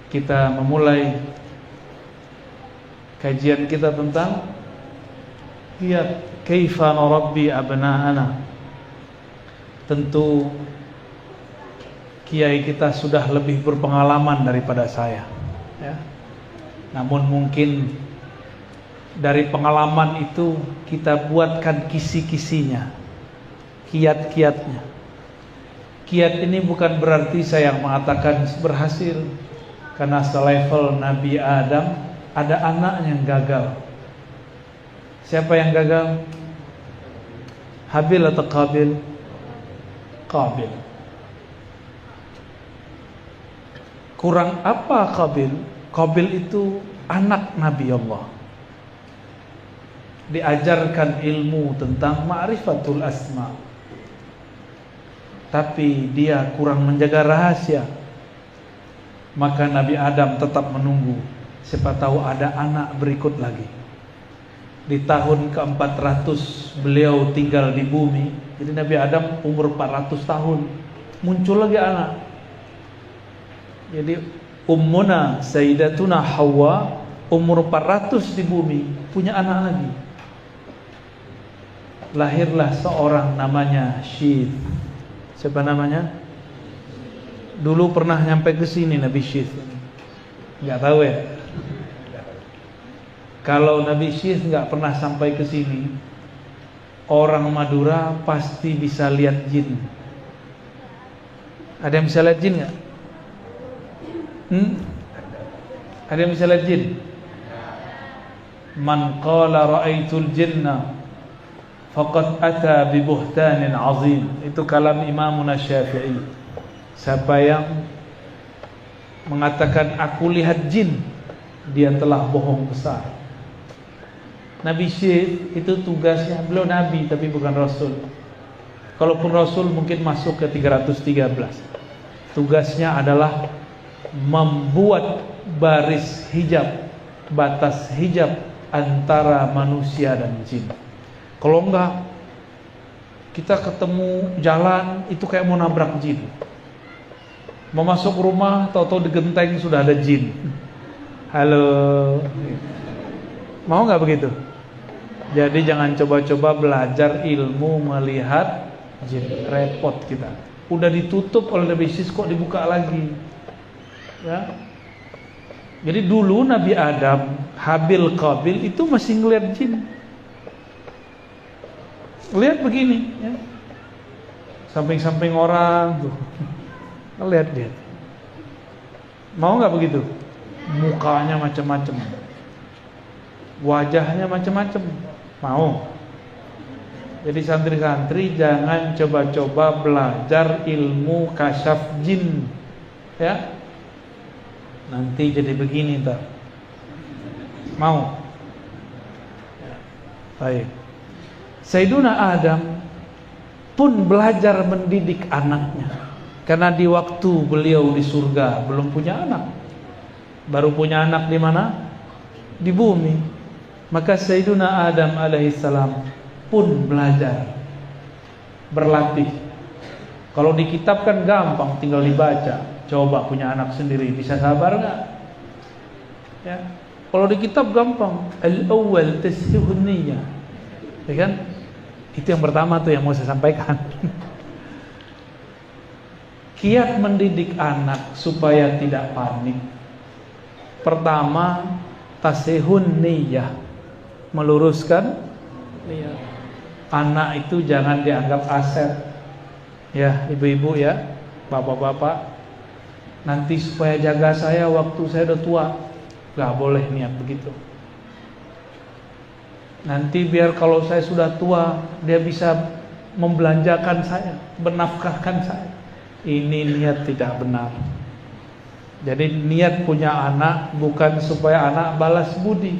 kita memulai kajian kita tentang kaifa nurabbi abna'ana. Tentu kiai kita sudah lebih berpengalaman daripada saya, ya. Namun mungkin dari pengalaman itu kita buatkan kisi-kisinya, kiat-kiatnya. Kiat ini bukan berarti saya yang mengatakan berhasil, karena selevel Nabi Adam ada anaknya yang gagal. Siapa yang gagal? Habil atau Qabil? Qabil. Kurang apa Qabil? Qabil itu anak Nabi Allah, diajarkan ilmu tentang ma'rifatul asma, tapi dia kurang menjaga rahasia. Maka Nabi Adam tetap menunggu, siapa tahu ada anak berikut lagi. Di tahun ke-400 beliau tinggal di bumi. Jadi Nabi Adam umur 400 tahun, muncul lagi anak. Jadi Ummuna Sayyidatuna Hawa umur 400 di bumi, punya anak lagi. Lahirlah seorang namanya Syith. Siapa namanya? Dulu pernah nyampe ke sini Nabi Syith. Enggak tahu ya. Kalau Nabi Syith enggak pernah sampai ke sini, orang Madura pasti bisa lihat jin. Ada yang bisa lihat jin enggak? Ada yang bisa lihat jin? Man qala ra'aitul jinna faqad ata bi buhtanin azim. Itu kalam Imam Syafi'i. Siapa yang mengatakan aku lihat jin, dia telah bohong besar. Nabi Syith itu tugasnya, beliau nabi tapi bukan rasul. Kalaupun rasul mungkin masuk ke 313. Tugasnya adalah membuat baris hijab, batas hijab antara manusia dan jin. Kalau enggak, kita ketemu jalan itu kayak mau nabrak jin. Mau masuk rumah, tahu-tahu di genteng sudah ada jin. Halo, mau nggak begitu? Jadi jangan coba-coba belajar ilmu melihat jin, repot kita. Udah ditutup oleh Nabi Syith kok dibuka lagi, ya. Jadi dulu Nabi Adam, Habil, Qabil itu masih ngeliat jin. Lihat begini, ya. Samping-samping orang tuh, ngeliat dia. Mau nggak begitu? Mukanya macam-macam, wajahnya macam-macam. Mau? Jadi santri-santri jangan coba-coba belajar ilmu kasyaf jin, ya. Nanti jadi begini tak? Mau? Baik. Sayyiduna Adam pun belajar mendidik anaknya, karena di waktu beliau di surga belum punya anak, baru punya anak di mana? Di bumi. Maka Sayyiduna Adam alaihissalam pun belajar, berlatih. Kalau di kitab kan gampang, tinggal dibaca. Coba punya anak sendiri, bisa sabar nggak? Ya. Kalau di kitab gampang. Al-awwal tasihun niyyah, ya kan? Itu yang pertama tuh yang mau saya sampaikan. Kiat mendidik anak supaya tidak panik. Pertama, tasihun niyyah, meluruskan niat. Anak itu jangan dianggap aset, ya ibu-ibu ya, bapak-bapak. Nanti supaya jaga saya waktu saya udah tua, gak boleh niat begitu. Nanti biar kalau saya sudah tua, dia bisa membelanjakan saya, menafkahkan saya. Ini niat tidak benar. Jadi niat punya anak bukan supaya anak balas budi.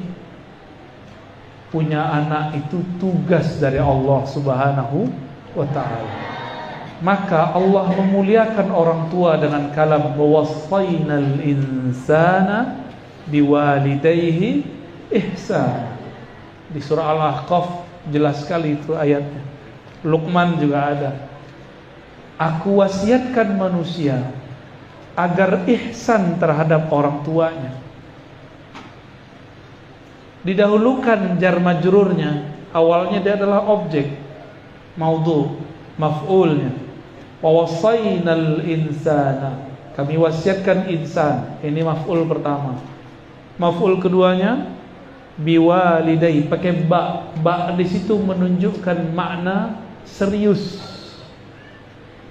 Punya anak itu tugas dari Allah Subhanahu wa ta'ala. Maka Allah memuliakan orang tua dengan kalam wassaynal insana biwalidayhi ihsan. Di surah Al-Ahqaf jelas sekali itu ayatnya. Luqman juga ada. Aku wasiatkan manusia agar ihsan terhadap orang tuanya. Didahulukan jar majrurnya, awalnya dia adalah objek, maudhu, maf'ulnya. Wa wassaynal insana, kami wasiatkan insan, ini maf'ul pertama. Maf'ul keduanya biwalidai, pakai ba. Ba di situ menunjukkan makna serius,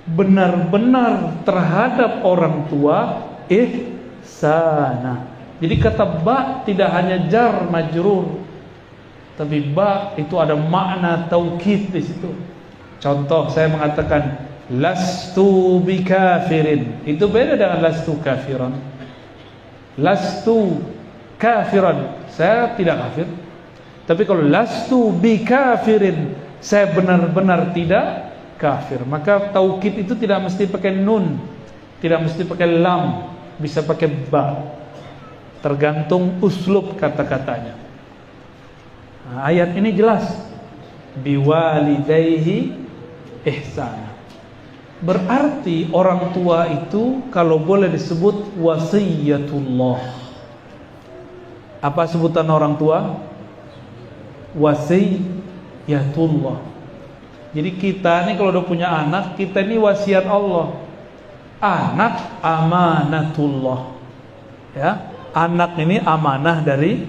benar-benar terhadap orang tua, ihsana. Jadi kata ba tidak hanya jar majrur, tapi ba itu ada makna taukid di situ. Contoh, saya mengatakan lastu bikafirin, itu beda dengan lastu kafiran. Lastu kafiran, saya tidak kafir. Tapi kalau lastu bikafirin, saya benar-benar tidak kafir. Maka taukid itu tidak mesti pakai nun, tidak mesti pakai lam, bisa pakai ba. Tergantung uslub kata-katanya. Nah, ayat ini jelas, biwalidayhi ihsana. Berarti orang tua itu kalau boleh disebut wasiyatullah. Apa sebutan orang tua? Wasiyatullah. Jadi kita ini kalau udah punya anak, kita ini wasiat Allah. Anak amanatullah. Ya. Anak ini amanah dari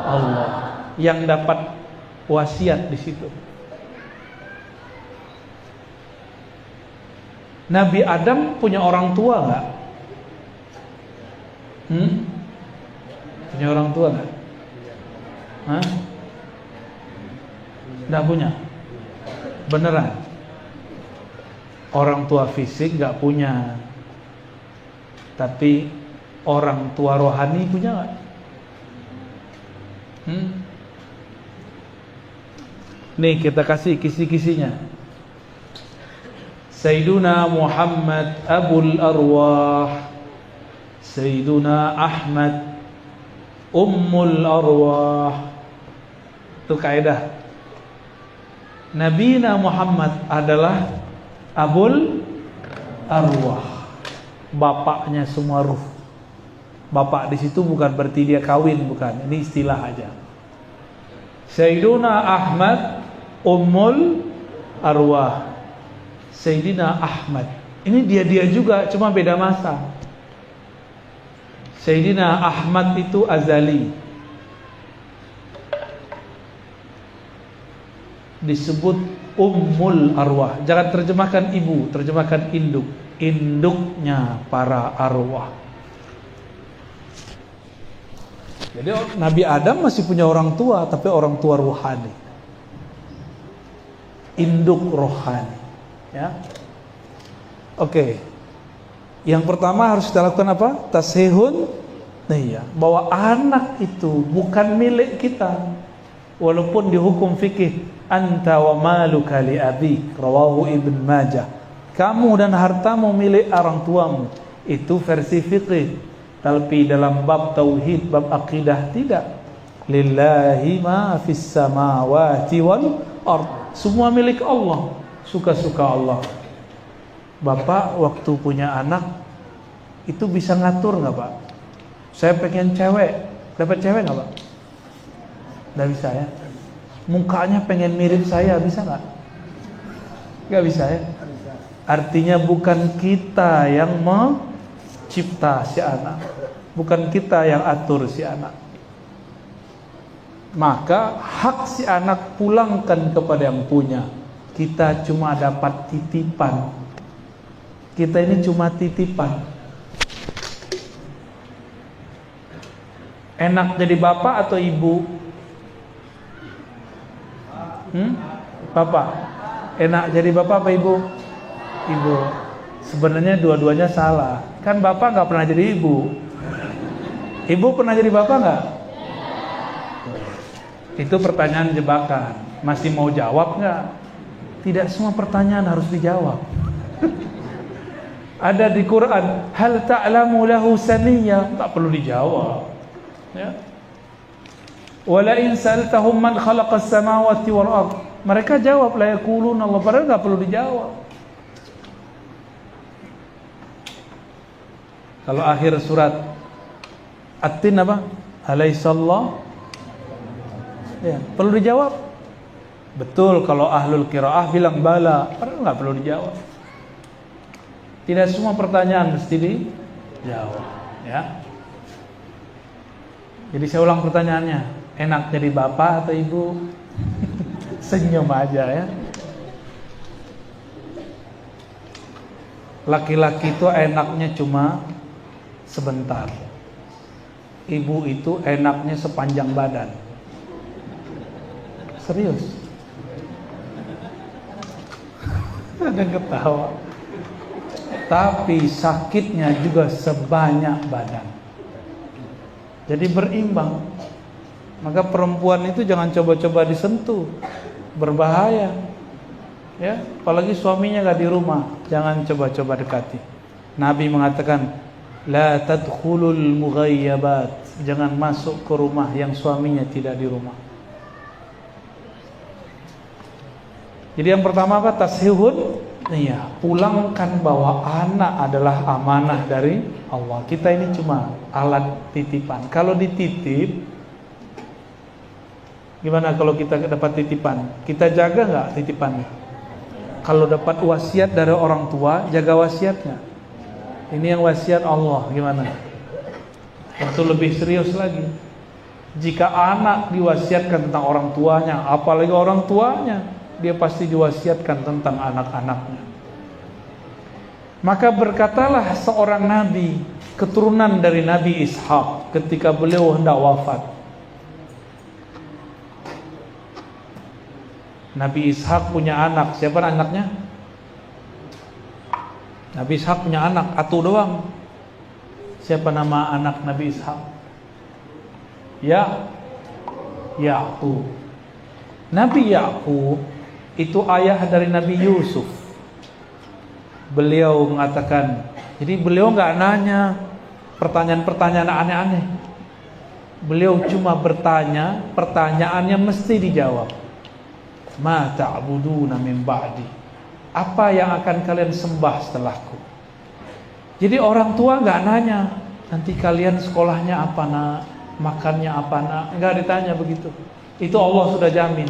Allah yang dapat wasiat di situ. Nabi Adam punya orang tua nggak? Punya orang tua nggak? Nggak punya. Beneran? Orang tua fisik nggak punya, tapi orang tua rohani punya nggak? Nih kita kasih kisi-kisinya. Sayyiduna Muhammad Abul Arwah, Sayyiduna Ahmad Ummul Arwah. Itu kaidah. Nabina Muhammad adalah Abul Arwah, bapaknya semua ruh. Bapak di situ bukan berarti dia kawin, bukan. Ini istilah aja. Sayyiduna Ahmad Ummul Arwah, Sayyidina Ahmad. Ini dia juga, cuma beda masa. Sayyidina Ahmad itu azali, disebut Ummul Arwah. Jangan terjemahkan ibu, terjemahkan induk. Induknya para arwah. Jadi Nabi Adam masih punya orang tua, tapi orang tua rohani, induk rohani. Ya, oke. Yang pertama harus kita lakukan apa? Tashihun niyah, bahwa anak itu bukan milik kita, walaupun dihukum fikih anta wa maluka li abik, rawahu Ibn Majah. Kamu dan hartamu milik orang tuamu, itu versi fikih. Tapi dalam bab tauhid, bab akidah tidak. Lillahi ma fis samawati wal ard. Semua milik Allah, suka-suka Allah. Bapak waktu punya anak itu bisa ngatur nggak Pak? Saya pengen cewek, dapat cewek nggak Pak? Nggak bisa ya. Mukanya pengen mirip saya, bisa nggak? Nggak bisa ya. Artinya bukan kita yang mencipta si anak, bukan kita yang atur si anak. Maka hak si anak pulangkan kepada yang punya. Kita cuma dapat titipan. Kita ini cuma titipan. Enak jadi bapak atau ibu? Bapak. Enak jadi bapak apa ibu? Ibu. Sebenarnya dua-duanya salah. Kan bapak nggak pernah jadi ibu. Ibu pernah jadi bapak nggak? Itu pertanyaan jebakan. Masih mau jawab nggak? Tidak semua pertanyaan harus dijawab. Ada di Quran, hal ta'lamu lahu samiyya, tak perlu dijawab. Ya. Wala in sa'altahum man khalaqas samawati wal ard, mereka jawab la yaquluna Allah, padahal enggak perlu dijawab. Kalau akhir surat At-Tin apa? Alaihissallah. Ya, perlu dijawab. Betul kalau ahlul qiraah bilang bala, padahal nggak perlu dijawab. Tidak semua pertanyaan mesti dijawab, ya. Jadi saya ulang pertanyaannya, enak jadi bapak atau ibu? Senyum aja ya. Laki-laki itu enaknya cuma sebentar. Ibu itu enaknya sepanjang badan. Serius. Ada yang ketawa. Tapi sakitnya juga sebanyak badan. Jadi berimbang. Maka perempuan itu jangan coba-coba disentuh, berbahaya. Ya, apalagi suaminya gak di rumah, jangan coba-coba dekati. Nabi mengatakan, la tadkhulul mughayyabat, jangan masuk ke rumah yang suaminya tidak di rumah. Jadi yang pertama apa? Tashihun. Iya, pulangkan bahwa anak adalah amanah dari Allah. Kita ini cuma alat titipan. Kalau dititip, gimana kalau kita dapat titipan? Kita jaga nggak titipannya? Kalau dapat wasiat dari orang tua, jaga wasiatnya. Ini yang wasiat Allah, gimana? Itu lebih serius lagi. Jika anak diwasiatkan tentang orang tuanya, apalagi orang tuanya, dia pasti diwasiatkan tentang anak-anaknya. Maka berkatalah seorang nabi, keturunan dari Nabi Ishak, ketika beliau hendak wafat. Nabi Ishak punya anak. Siapa anaknya? Nabi Ishak punya anak, atu doang. Siapa nama anak Nabi Ishak? Ya'qub. Nabi Ya'qub itu ayah dari Nabi Yusuf. Beliau mengatakan, jadi beliau nggak nanya pertanyaan-pertanyaan aneh-aneh. Beliau cuma bertanya, pertanyaannya mesti dijawab. Ma ta'buduna min ba'di. Apa yang akan kalian sembah setelahku? Jadi orang tua nggak nanya, nanti kalian sekolahnya apa nak, makannya apa nak, nggak ditanya begitu. Itu Allah sudah jamin.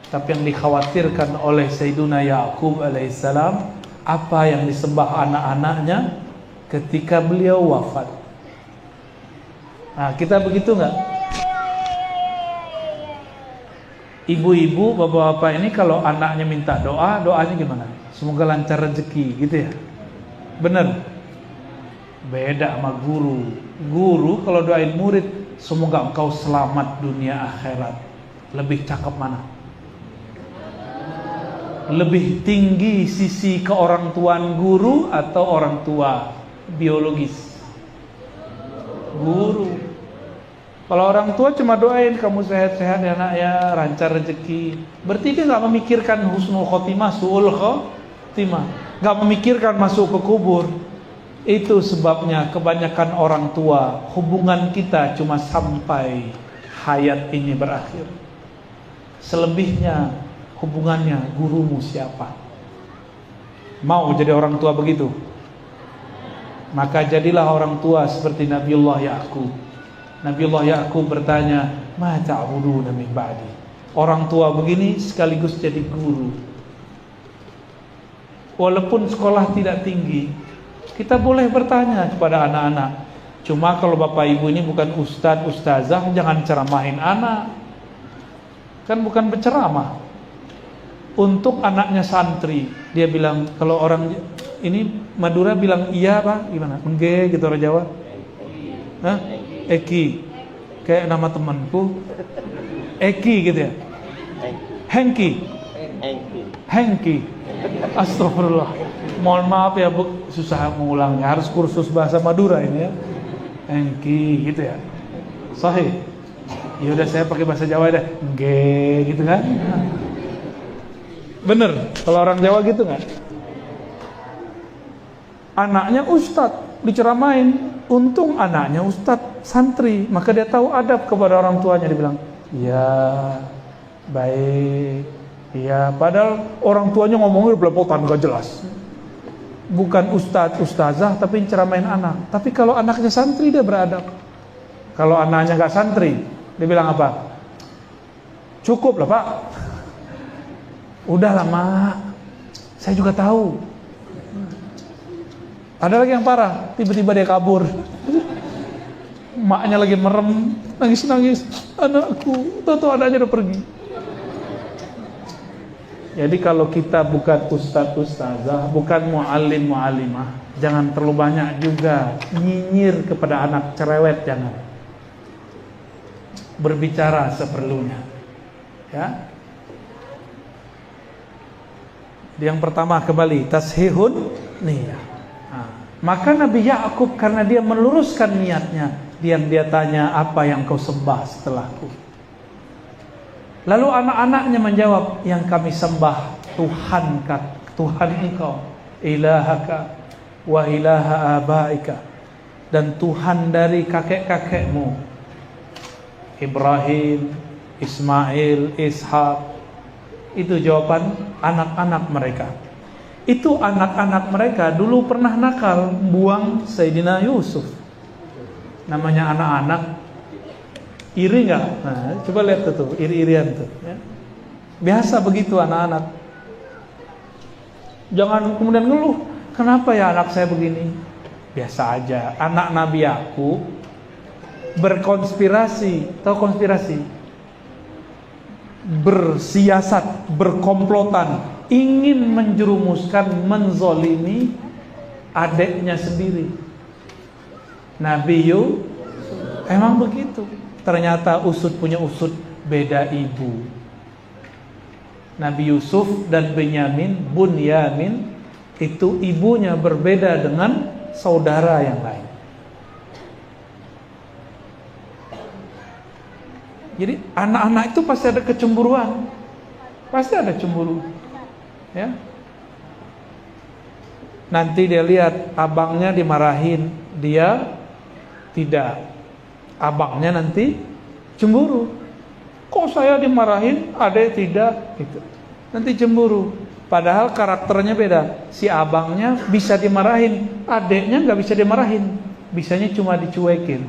Tapi yang dikhawatirkan oleh Sayyiduna Ya'qub alaihissalam, apa yang disembah anak-anaknya ketika beliau wafat. Nah, kita begitu nggak? Ibu-ibu, bapak-bapak ini kalau anaknya minta doa, doanya gimana? Semoga lancar rezeki, gitu ya? Bener? Beda sama guru. Guru kalau doain murid, semoga engkau selamat dunia akhirat. Lebih cakep mana? Lebih tinggi sisi keorangtuaan guru atau orang tua biologis? Guru. Kalau orang tua cuma doain kamu sehat-sehat ya nak ya, lancar rezeki. Berarti dia nggak memikirkan husnul khotimah, suul khotimah, nggak memikirkan masuk ke kubur. Itu sebabnya kebanyakan orang tua hubungan kita cuma sampai hayat ini berakhir. Selebihnya hubungannya gurumu siapa? Mau jadi orang tua begitu? Maka jadilah orang tua seperti Nabiullah Ya'qub. Nabiullah Ya'qub bertanya, ma ta'buduna min ba'di. Orang tua begini sekaligus jadi guru. Walaupun sekolah tidak tinggi, kita boleh bertanya kepada anak-anak. Cuma kalau bapak ibu ini bukan ustadz, ustazah, jangan ceramahin anak. Kan bukan berceramah. Untuk anaknya santri, dia bilang, kalau orang ini Madura bilang iya pak, gimana? Engge gitu orang Jawa. Hah? Eki, kayak nama temanku. Eki gitu ya. Hengki. Astagfirullah. Mohon maaf ya bu, susah mengulangnya. Harus kursus bahasa Madura ini ya. Hengki gitu ya. Sahih. Ya udah saya pakai bahasa Jawa deh. Engge gitu kan. Bener, kalau orang Jawa gitu nggak? Anaknya ustadz, diceramain. Untung anaknya ustadz, santri. Maka dia tahu adab kepada orang tuanya. Dia bilang, iya, baik. Iya, padahal orang tuanya ngomongnya belepotan, gak jelas. bukan ustadz, ustazah, tapi ceramain anak. Tapi kalau anaknya santri dia beradab. Kalau anaknya nggak santri, dia bilang apa? Cukup lah Pak. Udah lah Mak, saya juga tahu. Ada lagi yang parah, tiba-tiba dia kabur. Maknya lagi merem, nangis-nangis, anakku, tahu-tahu anaknya udah pergi. Jadi kalau kita bukan ustadz ustazah, bukan muallim muallimah, jangan terlalu banyak juga nyinyir kepada anak, cerewet jangan. Berbicara seperlunya. Ya. Yang pertama kembali tashihun niyah. Maka Nabi Yakub karena dia meluruskan niatnya, dia tanya, apa yang kau sembah setelahku? Lalu anak-anaknya menjawab, yang kami sembah Tuhan engkau, ilahaka wa ilaha abaika, dan Tuhan dari kakek-kakekmu, Ibrahim, Ismail, Ishak. Itu jawaban anak-anak mereka. Itu anak-anak mereka dulu pernah nakal, buang Sayyidina Yusuf. Namanya anak-anak, iri nggak? Nah, coba lihat tuh, iri-irian tuh. Ya. Biasa begitu anak-anak. Jangan kemudian ngeluh, kenapa ya anak saya begini? Biasa aja. Anak Nabi Yakub berkonspirasi, tahu konspirasi? Bersiasat, berkomplotan, ingin menjerumuskan, menzolimi adiknya sendiri. Nabi Yusuf emang begitu. Ternyata usut punya usut, beda ibu. Nabi Yusuf dan Bunyamin itu ibunya berbeda dengan saudara yang lain. Jadi anak-anak itu pasti ada kecemburuan, pasti ada cemburu, ya. Nanti dia lihat abangnya dimarahin, dia tidak. Abangnya nanti cemburu. Kok saya dimarahin, adek tidak? Gitu. Nanti cemburu. Padahal karakternya beda. Si abangnya bisa dimarahin, adeknya nggak bisa dimarahin. Bisanya cuma dicuekin.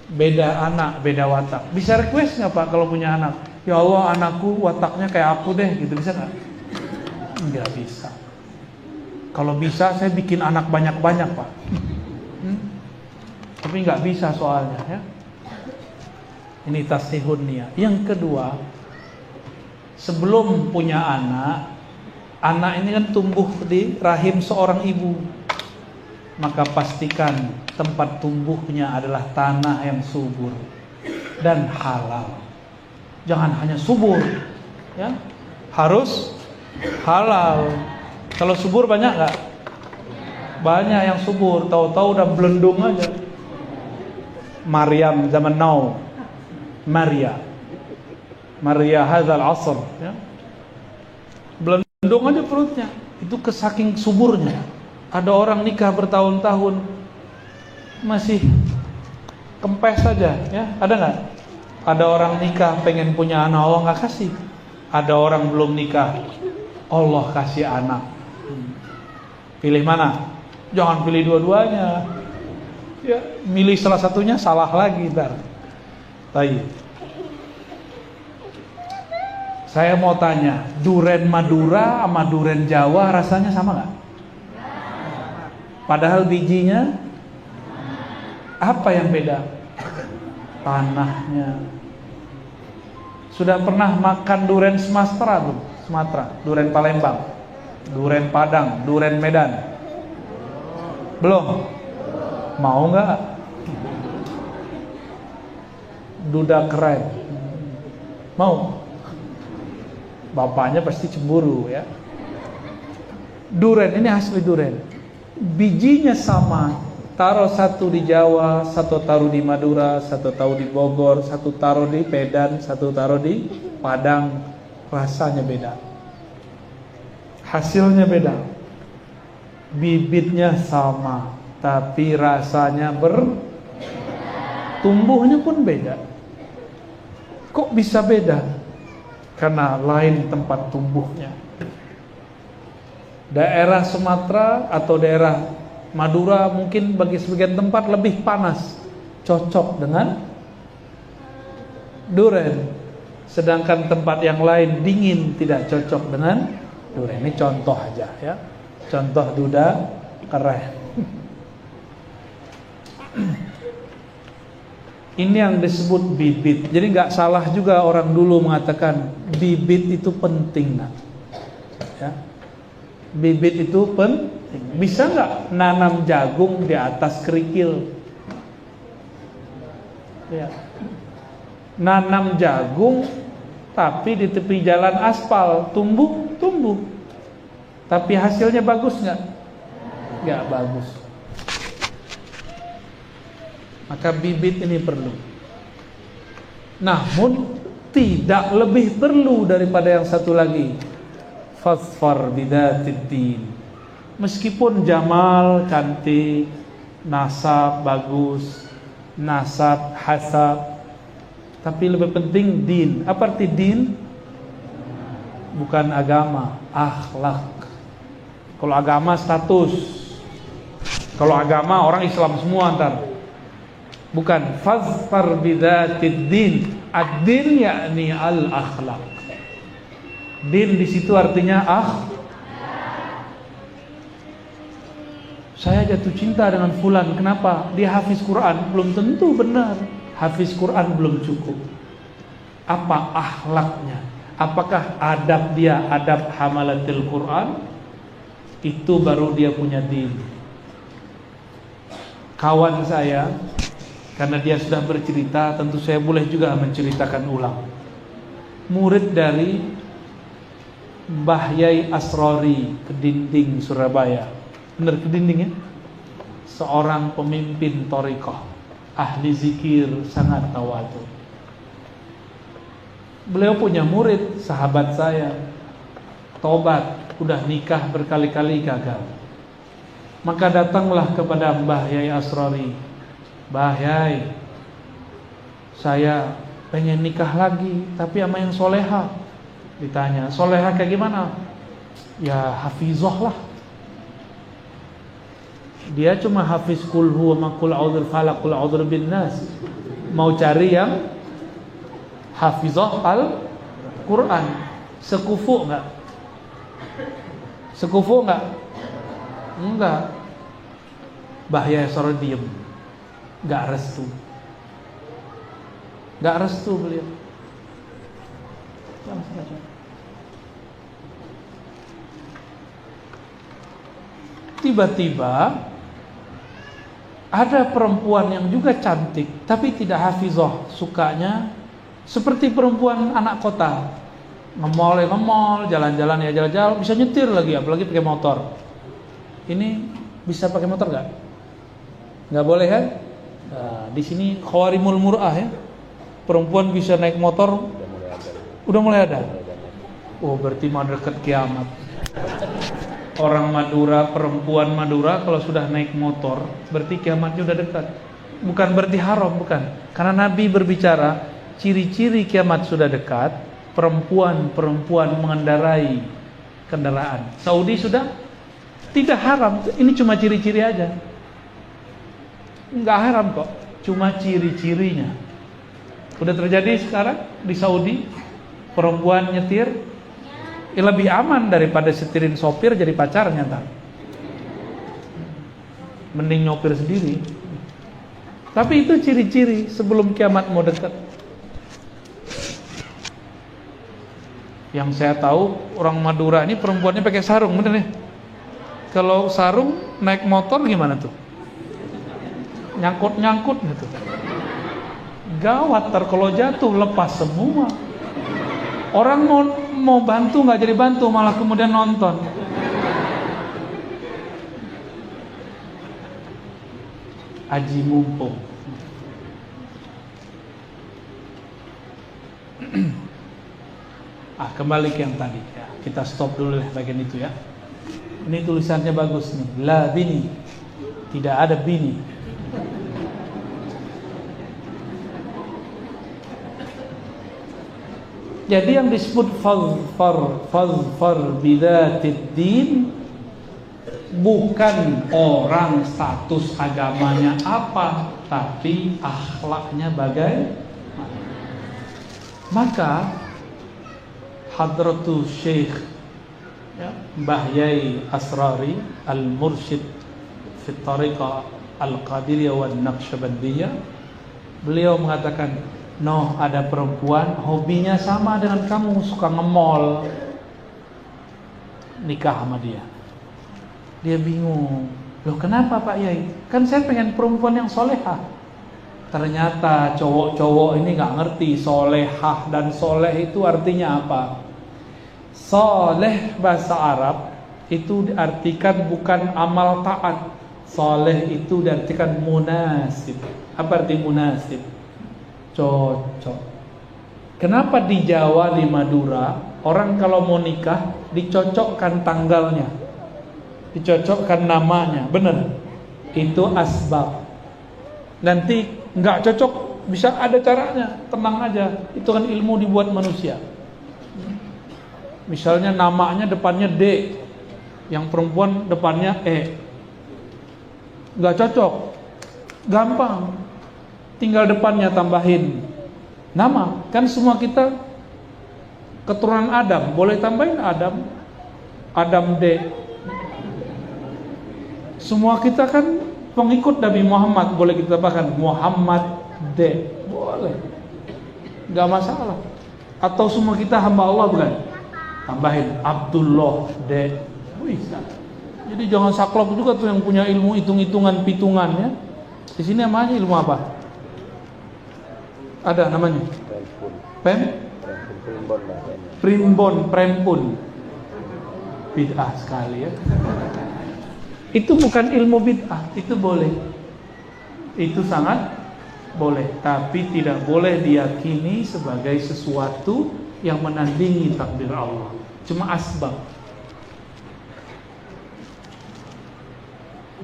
Beda anak, beda watak. Bisa request nggak Pak kalau punya anak? Ya Allah, anakku wataknya kayak aku deh, gitu, bisa nggak? Nggak bisa. Kalau bisa saya bikin anak banyak-banyak Pak. Tapi nggak bisa soalnya, ya. Ini tasihun niyah. Yang kedua, sebelum punya anak ini kan tumbuh di rahim seorang ibu. Maka pastikan tempat tumbuhnya adalah tanah yang subur dan halal. Jangan hanya subur, ya, harus halal. Kalau subur banyak nggak? Banyak yang subur, tahu-tahu udah belendung aja. Maryam zaman now, Maria hadzal asr, ya. Belendung aja perutnya. Itu kesaking suburnya. Ada orang nikah bertahun-tahun masih kempes saja, ya. Ada nggak? Ada orang nikah pengen punya anak, Allah nggak kasih. Ada orang belum nikah, Allah kasih anak. Pilih mana? Jangan pilih dua-duanya. Ya, milih salah satunya salah lagi ntar. Baik. Saya mau tanya, duren Madura sama duren Jawa rasanya sama nggak? Padahal bijinya apa yang beda? Tanahnya. Sudah pernah makan duren Sumatera belum? Sumatera, duren Palembang, duren Padang, duren Medan? Belum? Mau nggak? Duda keren. Mau? Bapaknya pasti cemburu, ya. Duren ini asli duren. Bijinya sama. Taruh satu di Jawa, satu taruh di Madura, satu taruh di Bogor, satu taruh di Medan, satu taruh di Padang. Rasanya beda. Hasilnya beda. Bibitnya sama, tapi rasanya tumbuhnya pun beda. Kok bisa beda? Karena lain tempat tumbuhnya. Daerah Sumatera atau daerah Madura mungkin bagi sebagian tempat lebih panas, cocok dengan duren. Sedangkan tempat yang lain dingin, tidak cocok dengan duren. Ini contoh aja ya. Contoh duda keren. Ini yang disebut bibit. Jadi nggak salah juga orang dulu mengatakan bibit itu penting, nak. Ya. Bibit itu penting. Bisa nggak nanam jagung di atas kerikil? Ya. Nanam jagung tapi di tepi jalan aspal, tumbuh. Tapi hasilnya bagus nggak? Nggak bagus. Maka bibit ini perlu. Namun tidak lebih perlu daripada yang satu lagi. Fasfar bidatid din. Meskipun jamal cantik, nasab bagus, nasab hasab, tapi lebih penting din. Apa arti din? Bukan agama, akhlak. Kalau agama status. Kalau agama orang Islam semua ntar. Bukan. Fazfar bidatid din. Ad-din yakni al-akhlak. Din di situ artinya saya jatuh cinta dengan fulan. Kenapa? Dia hafiz Quran. Belum tentu benar. Hafiz Quran belum cukup. Apa akhlaknya? Apakah adab dia adab hamalatil Quran? Itu baru dia punya din. Kawan saya, karena dia sudah bercerita, tentu saya boleh juga menceritakan ulang. Murid dari Mbah Yai Asrori, Kedinding, Surabaya. Benar Kedinding ya? Seorang pemimpin thariqah, ahli zikir, sangat tawadu. Beliau punya murid, sahabat saya, tobat, udah nikah berkali-kali gagal. Maka datanglah kepada Mbah Yai Asrori. Mbah Yai, saya pengen nikah lagi, tapi sama yang soleha. Ditanya, soleha kayak gimana? Ya hafizah lah. Dia cuma hafiz kul huwa ma kul a'udzu falaq kul a'udzu bin nas. Mau cari yang hafizah al-Quran. Sekufu enggak? Sekufu enggak? Enggak. Bahaya sore diem. Enggak restu. Enggak restu beliau. Tiba-tiba ada perempuan yang juga cantik tapi tidak hafizah, sukanya seperti perempuan anak kota, ngemol, jalan-jalan ya jalan-jalan, bisa nyetir lagi, apalagi pakai motor. Ini bisa pakai motor nggak? Nggak boleh kan? Nah, di sini khawarimul mur'ah ya, perempuan bisa naik motor. Udah mulai ada. Oh, berarti mau dekat kiamat. Orang Madura, perempuan Madura kalau sudah naik motor, berarti kiamatnya udah dekat. Bukan berarti haram, bukan. Karena Nabi berbicara, ciri-ciri kiamat sudah dekat, perempuan mengendarai kendaraan. Saudi sudah tidak haram, ini cuma ciri-ciri aja. Enggak haram kok, cuma ciri-cirinya. Udah terjadi sekarang di Saudi, perempuan nyetir lebih aman daripada setirin sopir jadi pacarnya ntar. Mending nyopir sendiri. Tapi itu ciri-ciri sebelum kiamat mau dekat. Yang saya tahu orang Madura ini perempuannya pakai sarung, bener nih. Kalau sarung naik motor gimana tuh? Nyangkut gitu. Gawat, ntar kalau jatuh lepas semua. Orang mau bantu nggak jadi bantu, malah kemudian nonton. Aji mumpung. Kembali ke yang tadi ya. Kita stop dulu lah bagian itu ya. Ini tulisannya bagus nih. La bini. Tidak ada bini. Jadi yang disebut fazfar bidatid din bukan orang status agamanya apa, tapi akhlaknya bagaimana. Maka Hadratu Syekh Mbah Yai Asrari Al-Mursyid fi Tariqah Al-Qadiriyah wa Naqsyabandiyah, beliau mengatakan, "Noh, ada perempuan hobinya sama dengan kamu, suka nge-mall." Nikah sama dia. Dia bingung. Loh, kenapa Pak Yai? Kan saya pengen perempuan yang solehah. Ternyata cowok-cowok ini gak ngerti solehah dan soleh itu artinya apa. Soleh bahasa Arab itu diartikan bukan amal taat. Soleh itu diartikan munasib. Apa arti munasib? Cocok. Kenapa di Jawa, di Madura, orang kalau mau nikah dicocokkan tanggalnya, dicocokkan namanya, benar? Itu asbab. Nanti nggak cocok, bisa ada caranya, tenang aja. Itu kan ilmu dibuat manusia. Misalnya namanya depannya D, yang perempuan depannya E, nggak cocok, gampang, tinggal depannya tambahin nama. Kan semua kita keturunan Adam, boleh tambahin Adam, Adam D. Semua kita kan pengikut Nabi Muhammad, boleh kita tambahkan Muhammad D, boleh, nggak masalah. Atau semua kita hamba Allah, bukan? Tambahin Abdullah D, bisa. Jadi jangan saklek juga tuh yang punya ilmu hitung-hitungan pitungan ya. Di sini namanya ilmu apa? Ada namanya? Prembon. Bid'ah sekali ya. Itu bukan ilmu bid'ah, itu boleh. Itu sangat boleh, tapi tidak boleh diyakini sebagai sesuatu yang menandingi takdir Allah. Cuma asbab.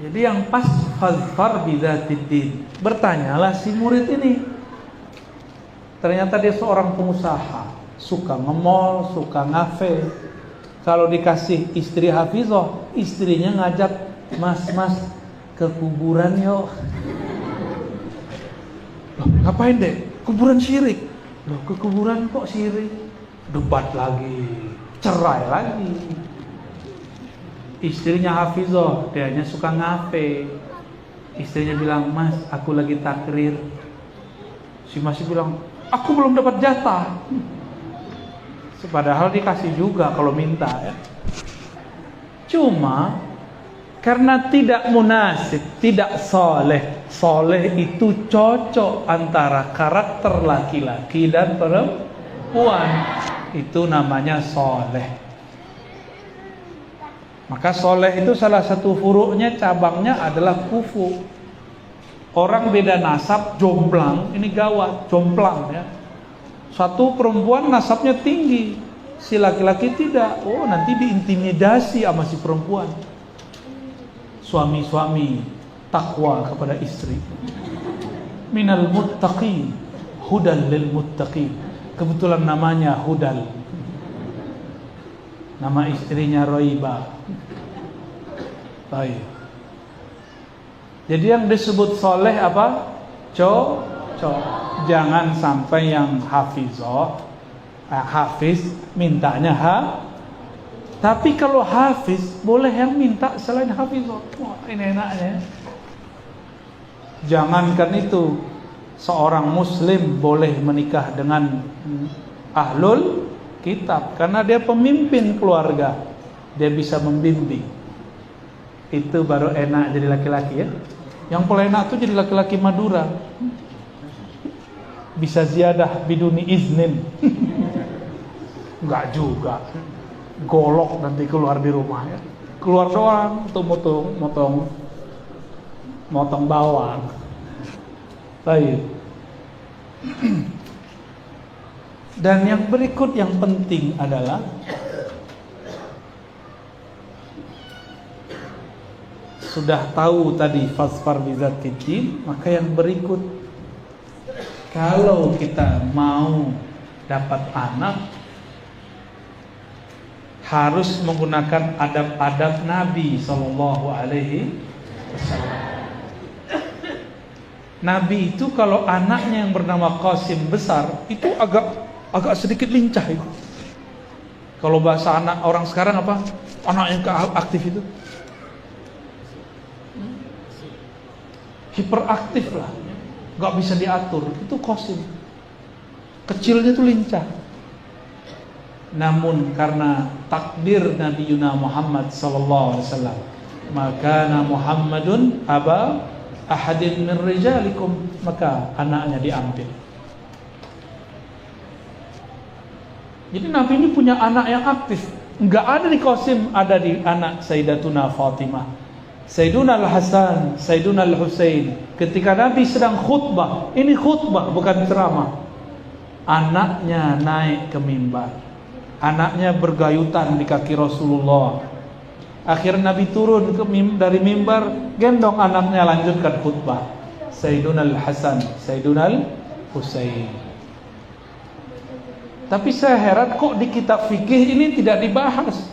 Jadi yang pas fazfar bidzatiddin. Bertanyalah si murid ini. Ternyata dia seorang pengusaha, suka nge-mall, suka ngafe. Kalau dikasih istri hafizah, istrinya ngajak, "Mas, ke kuburan yuk." Loh, ngapain deh? Kuburan syirik. Loh, ke kuburan kok syirik? Debat lagi, cerai lagi. Istrinya hafizah, dianya suka ngafe. Istrinya bilang, "Mas, aku lagi takrir." Si masih bilang, "Aku belum dapat jatah." Padahal dikasih juga kalau minta ya. Cuma karena tidak munasib, tidak soleh. Soleh itu cocok antara karakter laki-laki dan perempuan. Itu namanya soleh. Maka soleh itu salah satu furuknya, cabangnya adalah kufu. Orang beda nasab, jomplang, ini gawat, jomplang ya. Satu perempuan nasabnya tinggi, si laki-laki tidak. Oh, nanti diintimidasi sama si perempuan. Suami-suami takwa kepada istri. Minal muttaqin, hudal lil muttaqin. Kebetulan namanya Hudal. Nama istrinya Roiba. Baik. Jadi yang disebut soleh apa? Cocok. Jangan sampai yang hafiz mintanya Tapi kalau hafiz boleh yang minta selain hafizah. Wah, ini enaknya. Jangankan itu, seorang muslim boleh menikah dengan ahlul kitab karena dia pemimpin keluarga. Dia bisa membimbing. Itu baru enak jadi laki-laki ya. Yang paling enak tuh jadi laki-laki Madura. Bisa ziyadah biduni iznin. Enggak juga. Golok nanti keluar di rumah ya. Keluar doang untuk motong bawang. Baik. Dan yang berikut yang penting adalah sudah tahu tadi fasfar bizatiddin, maka yang berikut, kalau kita mau dapat anak, harus menggunakan adab-adab Nabi Sallallahu Alaihi Wasallam. Nabi itu kalau anaknya yang bernama Qasim besar, itu agak sedikit lincah itu. Kalau bahasa anak orang sekarang apa? Anak yang aktif itu hiperaktif lah, nggak bisa diatur. Itu Qasim. Kecilnya tuh lincah. Namun karena takdir Nabi Yuna Muhammad sallallahu alaihi wasallam, maka Muhammadun aba ahadin min rijalikum, maka anaknya diambil. Jadi Nabi ini punya anak yang aktif. Enggak ada di Qasim, ada di anak Sayyidatuna Fatimah, Sayyiduna Al-Hasan, Sayyiduna Al-Husain. Ketika Nabi sedang khutbah, ini khutbah bukan ceramah, anaknya naik ke mimbar. Anaknya bergayutan di kaki Rasulullah. Akhirnya Nabi turun dari mimbar, gendong anaknya, lanjutkan khutbah. Sayyiduna Al-Hasan, Sayyiduna Al-Husain. Tapi saya heran kok di kitab fikih ini tidak dibahas.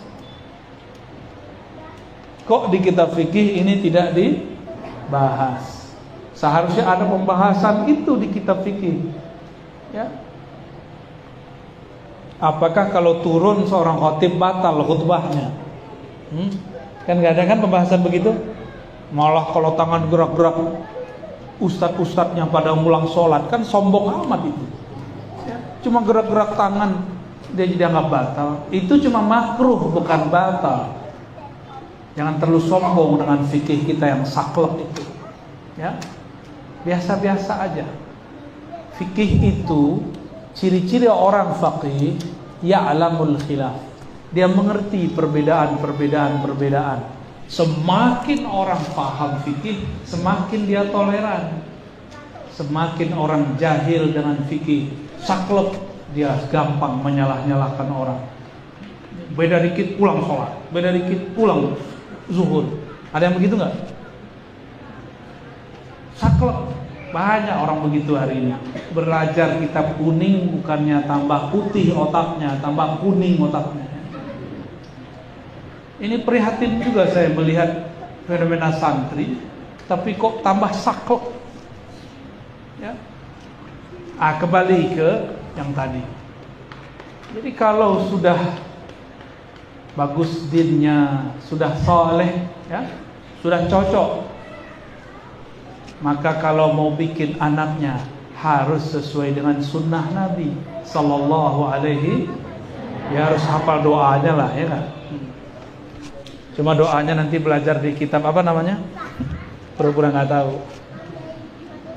Kok di kitab fikih ini tidak dibahas? Seharusnya ada pembahasan itu di kitab fikih. Ya. Apakah kalau turun seorang khatib batal khutbahnya? Kan gak ada kan pembahasan begitu? Malah kalau tangan gerak-gerak, ustadz-ustadznya pada ngulang sholat, kan sombong amat itu. Cuma gerak-gerak tangan dia dianggap batal. Itu cuma makruh, bukan batal. Jangan terlalu sombong dengan fikih kita yang saklek itu. Ya, biasa-biasa aja. Fikih itu ciri-ciri orang faqih, ya'lamul khilaf. Dia mengerti perbedaan. Semakin orang paham fikih, semakin dia toleran. Semakin orang jahil dengan fikih, saklek, dia gampang menyalah-nyalahkan orang. Beda dikit pulang sholat, beda dikit pulang zuhur. Ada yang begitu nggak? Saklek. Banyak orang begitu hari ini. Belajar kitab kuning bukannya tambah putih otaknya, tambah kuning otaknya. Ini prihatin juga saya melihat fenomena santri, tapi kok tambah saklek. Ya. Kembali ke yang tadi. Jadi kalau sudah bagus dinnya, sudah soleh, ya, sudah cocok, maka kalau mau bikin anaknya harus sesuai dengan sunnah Nabi Sallallahu Alaihi. Ya harus hafal doanya lah, ya kan? Cuma doanya nanti belajar di kitab apa namanya? Pura-pura nggak tahu.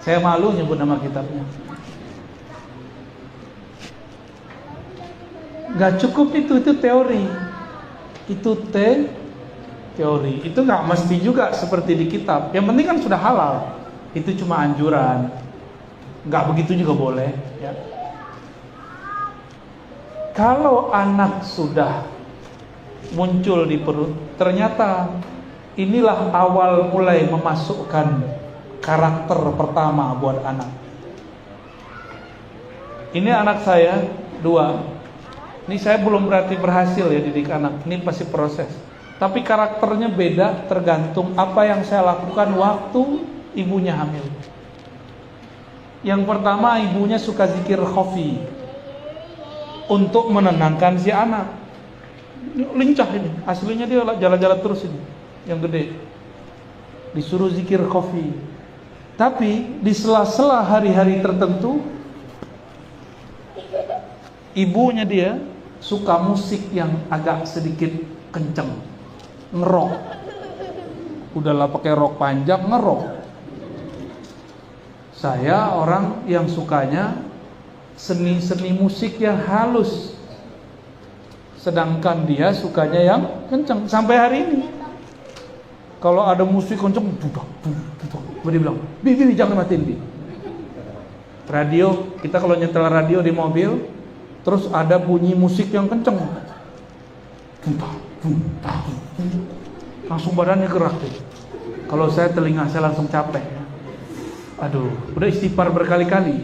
Saya malu nyebut nama kitabnya. Gak cukup itu teori. Itu teori. Itu gak mesti juga seperti di kitab. Yang penting kan sudah halal. Itu cuma anjuran. Gak begitu juga boleh, ya. Kalau anak sudah muncul di perut, ternyata inilah awal mulai memasukkan karakter pertama buat anak. Ini anak saya 2. Ini saya belum berarti berhasil ya didik anak. Ini pasti proses. Tapi karakternya beda tergantung apa yang saya lakukan waktu ibunya hamil. Yang pertama, ibunya suka zikir khafi untuk menenangkan si anak. Lincah ini. Aslinya dia jalan-jalan terus ini. Yang gede. Disuruh zikir khafi. Tapi di sela-sela hari-hari tertentu, ibunya dia suka musik yang agak sedikit kenceng, ngerok. Udahlah pakai rok panjang, ngerok. Saya orang yang sukanya seni-seni musik yang halus, sedangkan dia sukanya yang kenceng. Sampai hari ini kalau ada musik kenceng, dia bilang, Bibi jangan matiin, Bi. Radio, kita kalau nyetel radio di mobil, terus ada bunyi musik yang kenceng, langsung badannya gerak tuh. Kalau saya telinga saya langsung capek. Aduh, udah istighfar berkali-kali,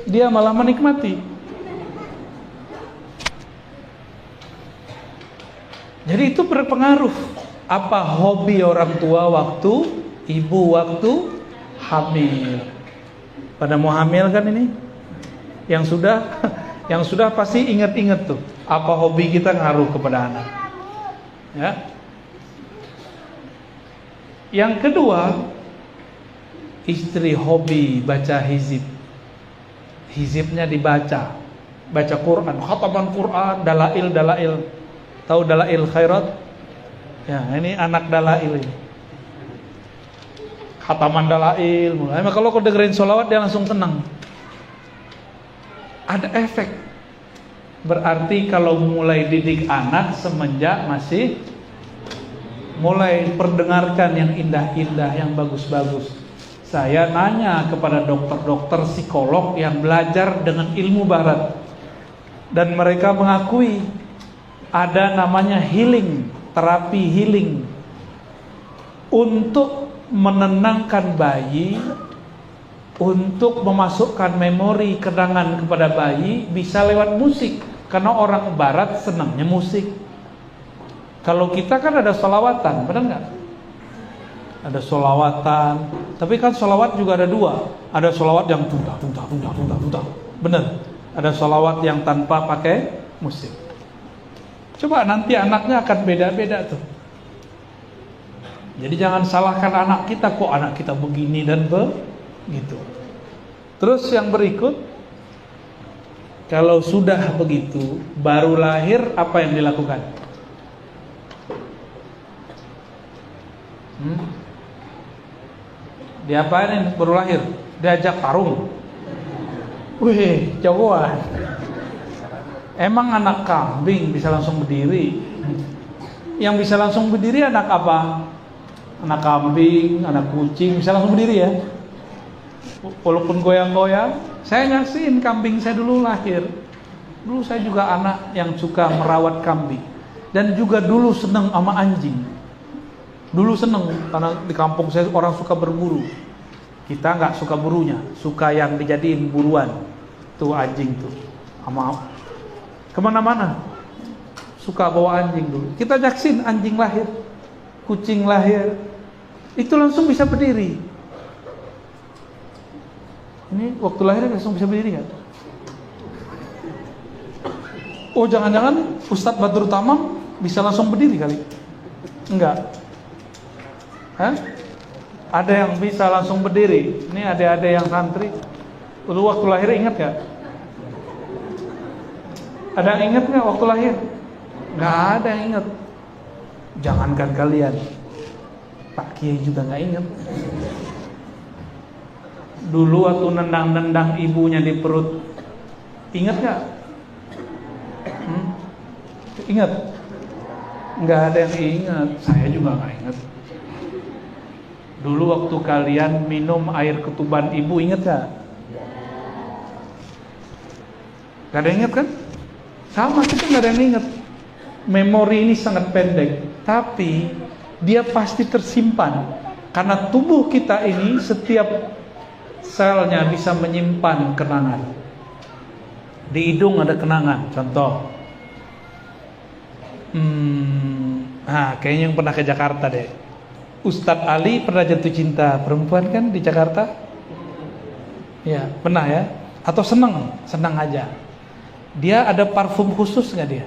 dia malah menikmati. Jadi itu berpengaruh. Apa hobi orang tua waktu ibu waktu hamil. Pada mau hamil kan ini? Yang sudah pasti ingat-ingat tuh. Apa hobi kita ngaruh kepada anak. Ya. Yang kedua, istri hobi baca hizib. Hizibnya dibaca. Baca Quran, khataman Quran, dalail. Tahu dalail khairat? Ya, ini anak dalail ini. Khataman dalail mulai. Kalau kau dengerin sholawat dia langsung tenang. Ada efek. Berarti kalau mulai didik anak semenjak masih mulai perdengarkan yang indah-indah, yang bagus-bagus. Saya nanya kepada dokter-dokter psikolog yang belajar dengan ilmu barat, dan mereka mengakui ada namanya healing, terapi healing untuk menenangkan bayi, untuk memasukkan memori kenangan kepada bayi bisa lewat musik, karena orang barat senangnya musik. Kalau kita kan ada sholawatan, benar nggak? Ada sholawatan, tapi kan sholawat juga ada dua. Ada sholawat yang tuntah, benar. Ada sholawat yang tanpa pakai musik. Coba nanti anaknya akan beda-beda tuh. Jadi jangan salahkan anak kita, kok anak kita begini dan begitu. Terus yang berikut, kalau sudah begitu, baru lahir apa yang dilakukan? Diapain baru lahir? Diajak tarung. Wih, jagoan. Emang anak kambing bisa langsung berdiri? Yang bisa langsung berdiri anak apa? Anak kambing, anak kucing bisa langsung berdiri ya. Walaupun goyang-goyang. Saya nyaksiin kambing saya dulu lahir. Dulu saya juga anak yang suka merawat kambing. Dan juga dulu senang sama anjing. Dulu senang karena di kampung saya orang suka berburu. Kita nggak suka burunya, suka yang dijadiin buruan. Tuh anjing tuh, sama kemana-mana. Suka bawa anjing dulu. Kita jaksin anjing lahir, kucing lahir, itu langsung bisa berdiri. Ini waktu lahir langsung bisa berdiri nggak? Oh jangan-jangan Ustadz Badrul Tamam bisa langsung berdiri kali? Enggak. Hah? Ada yang bisa langsung berdiri. Ini ada yang santri. Dulu waktu lahir ingat gak? Ada yang ingat gak waktu lahir? Gak ada yang ingat. Jangankan kalian, Pak Kiai juga gak ingat. Dulu waktu nendang-nendang ibunya di perut, ingat gak? Ingat? Gak ada yang ingat. Saya juga gak ingat. Dulu waktu kalian minum air ketuban ibu, ingat gak? Gak ada yang ingat kan? Sama, kita gak ada yang ingat. Memori ini sangat pendek, tapi dia pasti tersimpan. Karena tubuh kita ini setiap selnya bisa menyimpan kenangan. Di hidung ada kenangan, contoh. Kayaknya yang pernah ke Jakarta deh. Ustadz Ali pernah jatuh cinta perempuan kan di Jakarta? Ya, pernah ya? Atau senang aja. Dia ada parfum khusus nggak dia?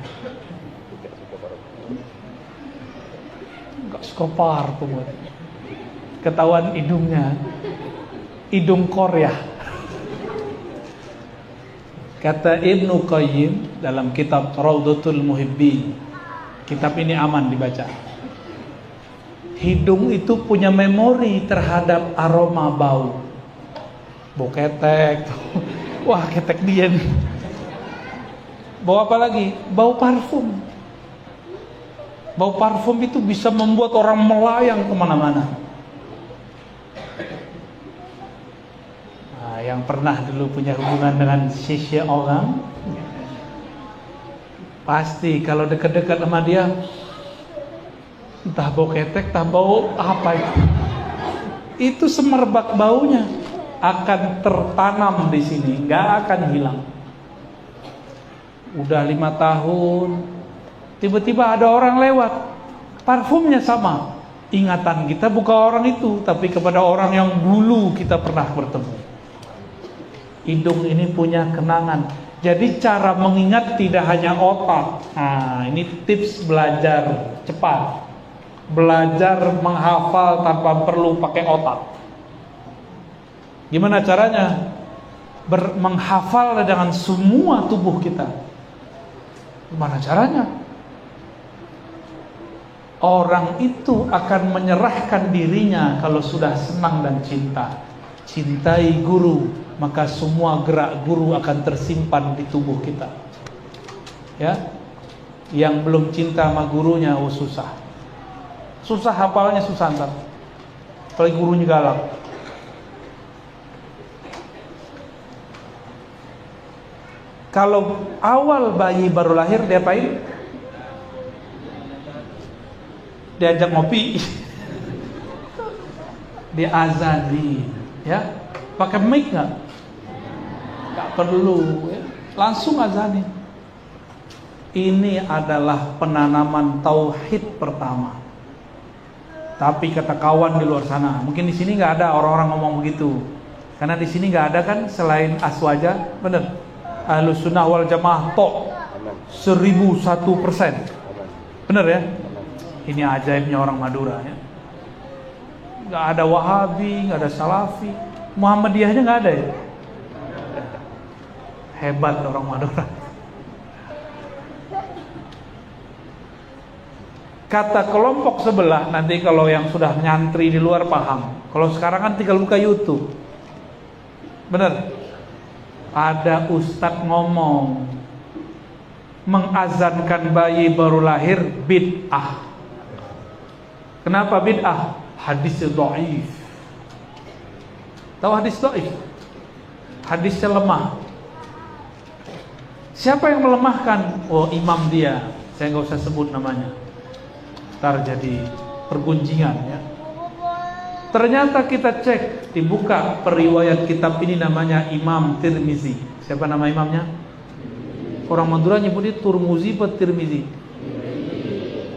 Nggak suka parfum. Ketahuan hidungnya, hidung Korea. Kata Ibnu Qayyim dalam kitab Raudhatul Muhibbin, kitab ini aman dibaca. Hidung itu punya memori terhadap aroma bau. Bau ketek. Wah, ketek dia nih. Bau apa lagi? Bau parfum. Bau parfum itu bisa membuat orang melayang kemana-mana. Nah, yang pernah dulu punya hubungan dengan seseorang, pasti kalau dekat-dekat sama dia, entah bau ketek, entah bau apa itu semerbak baunya akan tertanam di sini, nggak akan hilang. Udah 5 tahun, Tiba-tiba ada orang lewat, parfumnya sama. Ingatan kita bukan orang itu, tapi kepada orang yang dulu kita pernah bertemu. Hidung ini punya kenangan. Jadi cara mengingat tidak hanya otak. Nah, ini tips belajar cepat. Belajar menghafal tanpa perlu pakai otak. Gimana caranya? Menghafal dengan semua tubuh kita. Gimana caranya? Orang itu akan menyerahkan dirinya kalau sudah senang dan cinta. Cintai guru, maka semua gerak guru akan tersimpan di tubuh kita. Ya, yang belum cinta sama gurunya, susah. Susah hafalnya, susah ntar. Apalagi gurunya galak. Kalau awal bayi baru lahir, dia apain? Diajak ngopi, dia azani, ya, pakai mic nggak perlu, ya. Langsung azani. Ini adalah penanaman tauhid pertama. Tapi kata kawan di luar sana, mungkin di sini nggak ada orang-orang ngomong begitu, karena di sini nggak ada kan selain aswaja, bener. Ahlus sunnah wal jamaah tok 1001%, bener ya. Ini ajaibnya orang Madura ya. Gak ada Wahabi, gak ada Salafi, Muhammadiyahnya gak ada ya. Hebat orang Madura. Kata kelompok sebelah, nanti kalau yang sudah nyantri di luar paham. Kalau sekarang kan tinggal buka YouTube. Bener. Ada ustadz ngomong, mengazankan bayi baru lahir bid'ah. Kenapa bid'ah? Hadis dhaif. Tahu hadis dhaif? Hadisnya lemah. Siapa yang melemahkan? Oh, imam dia. Saya nggak usah sebut namanya. Ntar jadi pergunjingan ya. Ternyata kita cek, dibuka periwayat kitab ini, namanya Imam Tirmizi. Siapa nama imamnya? Orang Madura nyebutnya Turmuzi atau Tirmizi?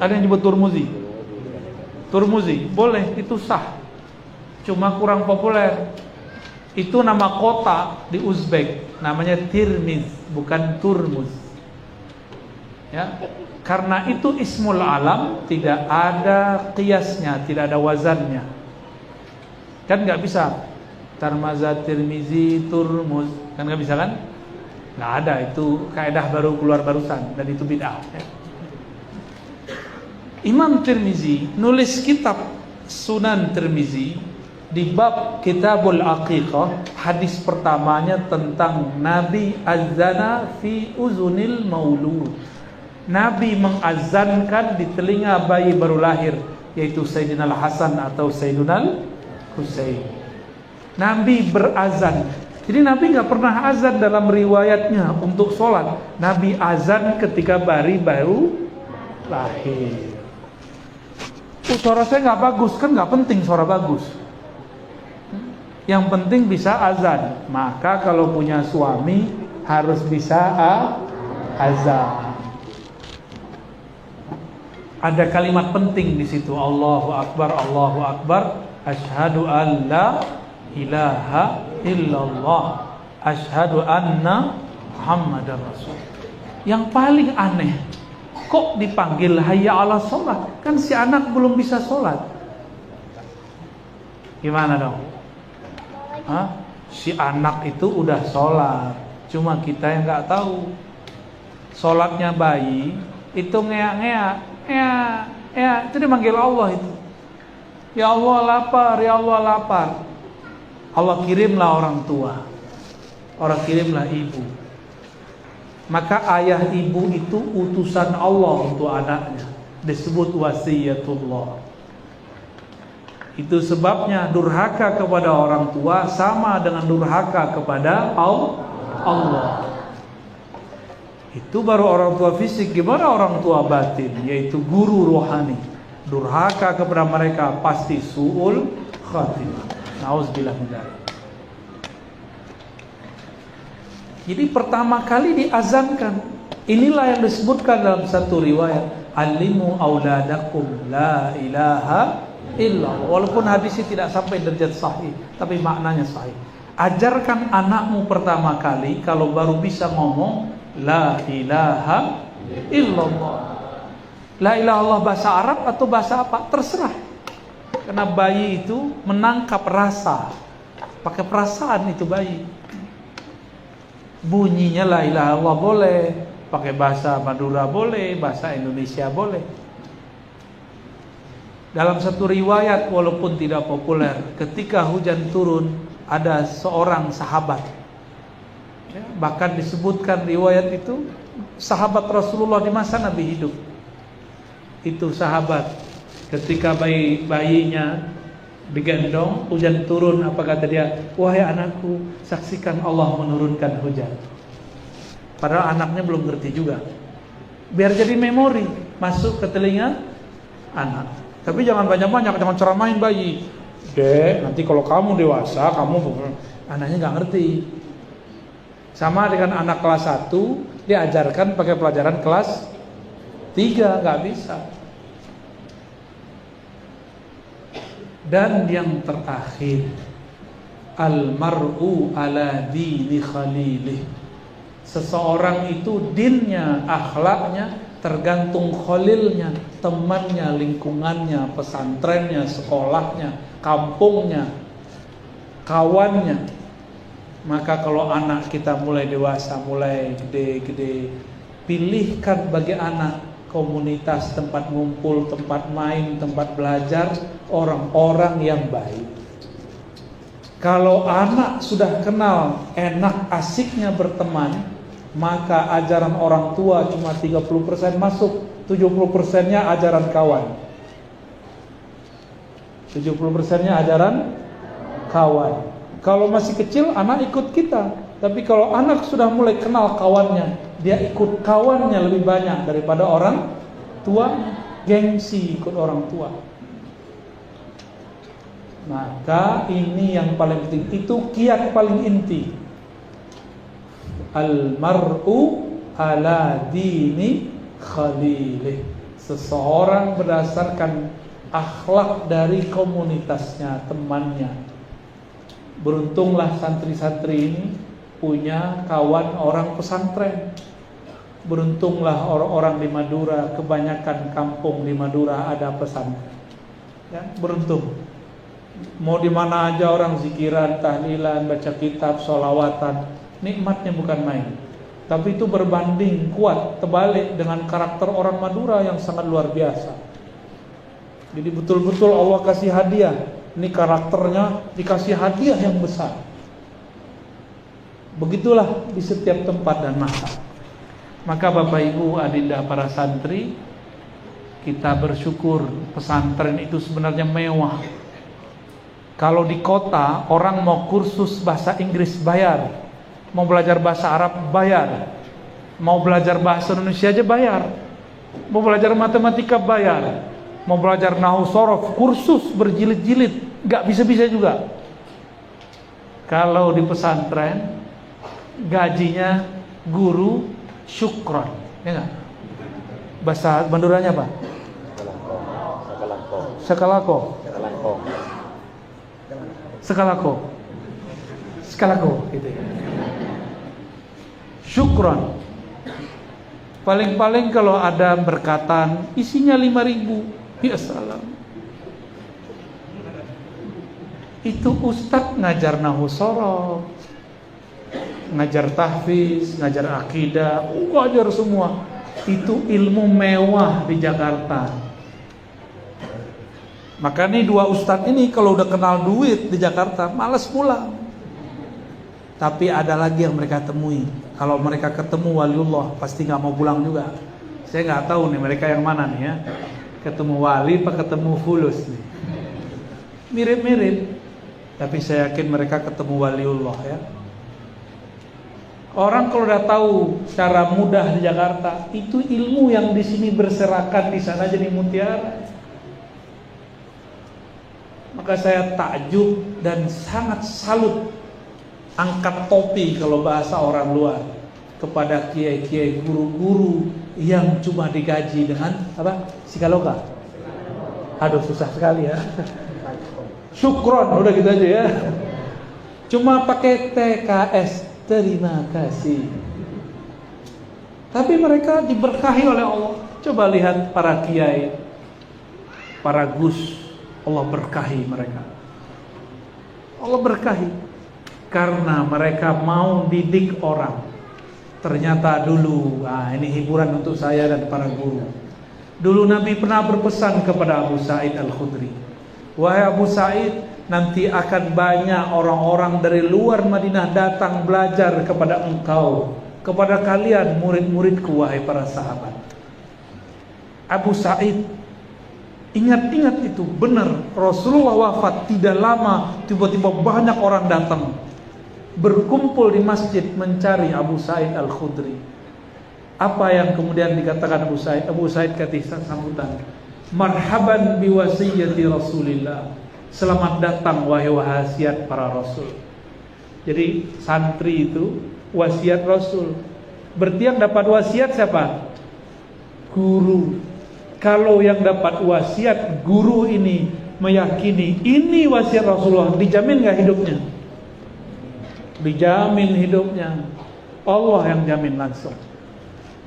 Ada yang nyebut Turmuzi? Turmuzi, boleh, itu sah. Cuma kurang populer. Itu nama kota di Uzbek, namanya Tirmiz, bukan Turmuz. Ya, karena itu ismul alam, tidak ada qiyasnya, tidak ada wazannya. Kan nggak bisa. Tarmaza, Tirmizi, Turmuz, kan nggak bisa kan? Nggak ada, itu kaidah baru keluar barusan, dan itu bid'ah. Ya. Imam Tirmizi nulis kitab Sunan Tirmizi di bab Kitabul Aqiqah. Hadis pertamanya tentang Nabi azana fi uzunil maulud. Nabi mengazankan di telinga bayi baru lahir, yaitu Sayyidina Al-Hasan atau Sayyidina Al-Husain. Nabi berazan. Jadi Nabi gak pernah azan dalam riwayatnya untuk sholat. Nabi azan ketika bayi baru lahir. Suara saya gak bagus, kan gak penting suara bagus. Yang penting bisa azan. Maka kalau punya suami harus bisa azan. Ada kalimat penting di situ. Allahu Akbar, Allahu Akbar. Asyhadu an la ilaha illallah. Asyhadu anna Muhammadar Rasul. Yang paling aneh, kok dipanggil hayya ala sholat? Kan si anak belum bisa sholat. Gimana dong? Hah? Si anak itu udah sholat, cuma kita yang gak tahu. Sholatnya bayi itu ngeak-ngeak, itu dipanggil Allah itu. Ya Allah lapar, ya Allah lapar. Allah kirimlah orang tua, orang kirimlah ibu. Maka ayah ibu itu utusan Allah untuk anaknya, disebut wasiyatullah. Itu sebabnya durhaka kepada orang tua sama dengan durhaka kepada Allah. Itu baru orang tua fisik. Gimana orang tua batin, yaitu guru rohani? Durhaka kepada mereka pasti su'ul khatimah. Nauzubillah min dzalik. Jadi pertama kali diazankan Inilah yang disebutkan dalam satu riwayat, alimu auladakum la ilaha illallah. Walaupun hadisnya tidak sampai derajat sahih, tapi maknanya sahih. Ajarkan anakmu pertama kali kalau baru bisa ngomong la ilaha illallah. La ilaha illallah bahasa Arab atau bahasa apa? Terserah. Karena bayi itu menangkap rasa. Pakai perasaan itu bayi. Bunyinya la ilaha illallah boleh, pakai bahasa Madura boleh, bahasa Indonesia boleh. Dalam satu riwayat walaupun tidak populer, ketika hujan turun ada seorang sahabat, ya, bahkan disebutkan riwayat itu sahabat Rasulullah di masa Nabi hidup. Itu sahabat ketika bayinya digendong, hujan turun, apa kata dia? Wahai anakku, saksikan Allah menurunkan hujan. Padahal anaknya belum ngerti juga. Biar jadi memori masuk ke telinga anak. Tapi jangan banyak-banyak, jangan ceramahin bayi. Dek, nanti kalau kamu dewasa, anaknya nggak ngerti. Sama dengan anak kelas 1, diajarkan pakai pelajaran kelas 3, nggak bisa. Dan yang terakhir, al-mar'u ala dini khalilih. Seseorang itu dinnya, akhlaknya tergantung khalilnya, temannya, lingkungannya, pesantrennya, sekolahnya, kampungnya, kawannya. Maka kalau anak kita mulai dewasa, mulai gede-gede, pilihkan bagi anak komunitas, tempat ngumpul, tempat main, tempat belajar, orang-orang yang baik. Kalau anak sudah kenal enak asiknya berteman, maka ajaran orang tua cuma 30% masuk, 70%-nya ajaran kawan. 70%-nya ajaran kawan. Kalau masih kecil anak ikut kita, tapi kalau anak sudah mulai kenal kawannya, dia ikut kawannya lebih banyak daripada orang tua, gengsi ikut orang tua. Maka ini yang paling penting, itu kiat paling inti. Al-mar'u ala dini khalilih. Seseorang berdasarkan akhlak dari komunitasnya, temannya. Beruntunglah santri-santri ini punya kawan orang pesantren. Beruntunglah orang-orang di Madura, kebanyakan kampung di Madura ada pesantren. Ya, beruntung. Mau di mana aja orang zikiran, tahlilan, baca kitab, sholawatan, nikmatnya bukan main. Tapi itu berbanding kuat, terbalik dengan karakter orang Madura yang sangat luar biasa. Jadi betul-betul Allah kasih hadiah. Ini karakternya dikasih hadiah yang besar. Begitulah di setiap tempat dan masa. Maka Bapak Ibu adinda para santri, kita bersyukur pesantren itu sebenarnya mewah. Kalau di kota orang mau kursus bahasa Inggris bayar, mau belajar bahasa Arab bayar, mau belajar bahasa Indonesia aja bayar, mau belajar matematika bayar, mau belajar nahwu sorof kursus berjilid-jilid nggak bisa-bisa juga. Kalau di pesantren gajinya guru syukron, ya nggak? Bahasa Maduranya apa? Sekalako. Sekalako gitu ya. Syukron. Paling-paling kalau ada berkatan isinya 5.000. Ya salam. Itu ustadz ngajar nahwu sorof, ngajar tahfiz, ngajar akidah, ngajar semua. Itu ilmu mewah di Jakarta. Maka nih 2 ustadz ini kalau udah kenal duit di Jakarta malas pulang. Tapi ada lagi yang mereka temui. Kalau mereka ketemu waliullah pasti gak mau pulang juga. Saya gak tahu nih mereka yang mana nih ya. Ketemu wali apa ketemu fulus nih. Mirip-mirip. Tapi saya yakin mereka ketemu waliullah ya. Orang kalau udah tahu cara mudah di Jakarta, itu ilmu yang di sini berserakan di sana jadi mutiara. Maka saya takjub dan sangat salut, angkat topi kalau bahasa orang luar. kepada kiai-kiai, guru-guru yang cuma digaji dengan apa? Psikologa. Aduh, susah sekali ya. Syukron, udah gitu aja ya. Cuma pakai TKS, terima kasih. Tapi mereka diberkahi oleh Allah. Coba lihat para kiai, para gus, Allah berkahi mereka. Allah berkahi karena mereka mau didik orang. Ternyata dulu, ini hiburan untuk saya dan para guru. Dulu Nabi pernah berpesan kepada Abu Sa'id Al-Khudri, wahai Abu Sa'id, nanti akan banyak orang-orang dari luar Madinah datang belajar kepada engkau, kepada kalian murid-muridku, wahai para sahabat. Abu Sa'id, ingat-ingat itu, benar, Rasulullah wafat tidak lama, tiba-tiba banyak orang datang berkumpul di masjid mencari Abu Sa'id Al-Khudri. Apa yang kemudian dikatakan Abu Sa'id? Abu Sa'id kata sambutan, marhaban biwasiyati Rasulillah, selamat datang wahai wasiat para rasul. Jadi santri itu wasiat Rasul. Berarti yang dapat wasiat siapa? Guru. Kalau yang dapat wasiat guru ini meyakini ini wasiat Rasulullah, dijamin gak hidupnya? Dijamin hidupnya. Allah yang jamin langsung.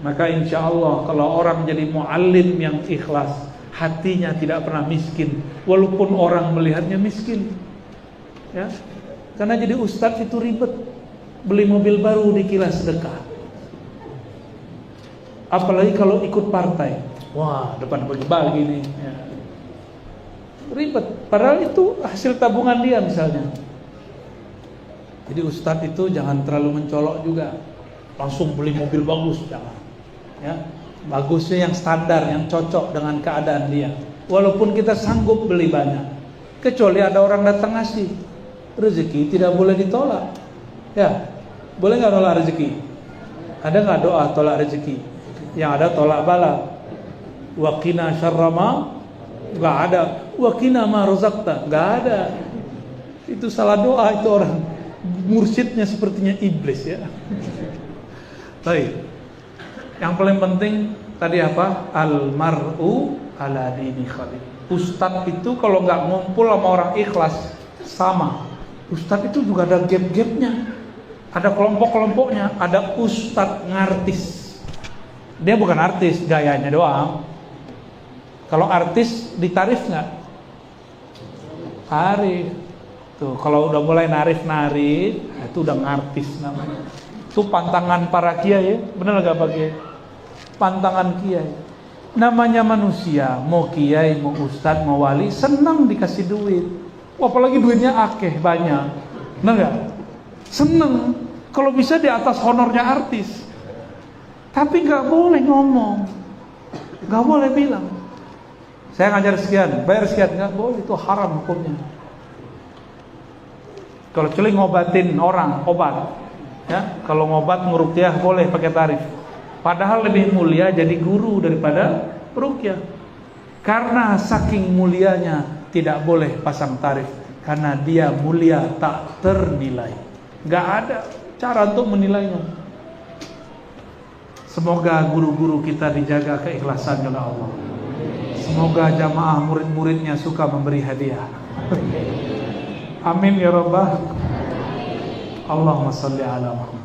Maka insya Allah kalau orang jadi muallim yang ikhlas, hatinya tidak pernah miskin, walaupun orang melihatnya miskin, ya. Karena jadi ustadz itu ribet, beli mobil baru dikira sedekah. Apalagi kalau ikut partai. Wah, depan bagi-bagi nih ya. Ribet, padahal itu hasil tabungan dia misalnya. Jadi ustadz itu jangan terlalu mencolok juga, langsung beli mobil bagus, jangan ya. Bagusnya yang standar, yang cocok dengan keadaan dia. Walaupun kita sanggup beli banyak, kecuali ada orang datang ngasih. Rezeki tidak boleh ditolak ya. Boleh gak nolak rezeki? Ada gak doa tolak rezeki? Yang ada tolak bala. Waqina syarrama, gak ada. Waqina ma razaqta, gak ada. Itu salah doa itu orang. Mursyidnya sepertinya iblis ya. Baik. Yang paling penting tadi apa? Al-mar'u ala dini khalil. Ustadz itu kalau gak ngumpul sama orang ikhlas, sama. Ustadz itu juga ada gap-gapnya, ada kelompok-kelompoknya. Ada ustadz ngartis. Dia bukan artis, gayanya doang. Kalau artis ditarif nggak? Tarif. Tuh, kalau udah mulai narif-narif, itu udah ngartis namanya. Itu pantangan para kiai ya, bener nggak Pak Kiai? Pantangan kiai. Namanya manusia, mau kiai, mau ustadz, mau wali, senang dikasih duit. Apalagi duitnya akeh banyak, bener nggak? Seneng. Kalau bisa di atas honornya artis. Tapi nggak boleh ngomong, nggak boleh bilang saya ngajar sekian, bayar sekian, nggak boleh, itu haram hukumnya. Kalau kecuali ngobatin orang, obat, ya. Kalau ngobat ngeruqyah boleh pakai tarif. Padahal lebih mulia jadi guru daripada ruqyah. Karena saking mulianya tidak boleh pasang tarif, karena dia mulia tak ternilai. Nggak ada cara untuk menilainya. Semoga guru-guru kita dijaga keikhlasan oleh Allah. Semoga jamaah murid-muridnya suka memberi hadiah. Amin ya rabbal. Allahumma salli ala Muhammad.